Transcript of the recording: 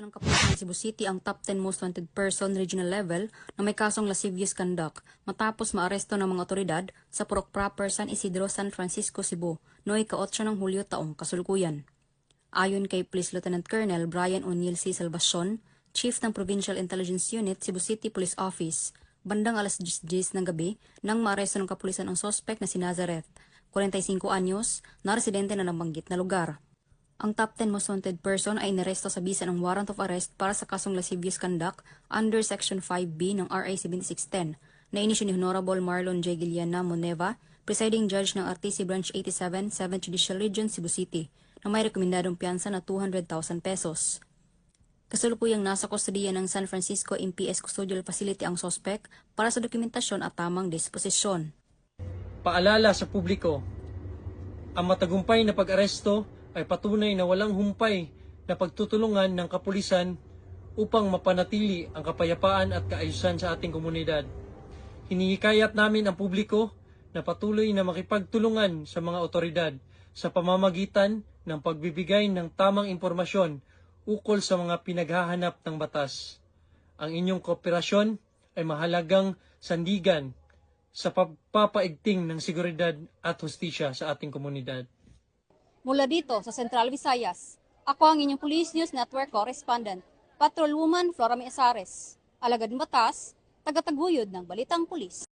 ng Kapulisan ng Cebu City ang top 10 most wanted person regional level na may kasong lascivious conduct matapos maaresto ng mga otoridad sa Purok Proper San Isidro, San Francisco, Cebu noong ika-8 ng Hulyo taong kasulukuyan. Ayon kay Police Lieutenant Colonel Brian O'Neil C. Salvacion, Chief ng Provincial Intelligence Unit, Cebu City Police Office, bandang alas 10 ng gabi nang maaresto ng kapulisan ang sospek na si Nazareth, 45 anyos, na residente na nabanggit na lugar. Ang top 10 most wanted person ay inaresto sa bisa ng warrant of arrest para sa kasong lascivious conduct under Section 5B ng RA 7610 na inisyu ni Honorable Marlon J. Guiliana Moneva, Presiding Judge ng RTC Branch 87, 7th Judicial Region, Cebu City, na may rekomendadong piyansa na 200,000 pesos. Kasalukuyang nasa kustodiya ng San Francisco MPS Custodial Facility ang sospek para sa dokumentasyon at tamang disposisyon. Paalala sa publiko, ang matagumpay na pag-aresto ay patunay na walang humpay na pagtutulungan ng kapulisan upang mapanatili ang kapayapaan at kaayusan sa ating komunidad. Hinihikayat namin ang publiko na patuloy na makipagtulungan sa mga otoridad sa pamamagitan ng pagbibigay ng tamang impormasyon ukol sa mga pinaghahanap ng batas. Ang inyong kooperasyon ay mahalagang sandigan sa pagpapaigting ng seguridad at hustisya sa ating komunidad. Mula dito sa Central Visayas, ako ang inyong Police News Network Correspondent, Patrolwoman Flora Measares, alagad ng batas, tagataguyod ng Balitang Pulis.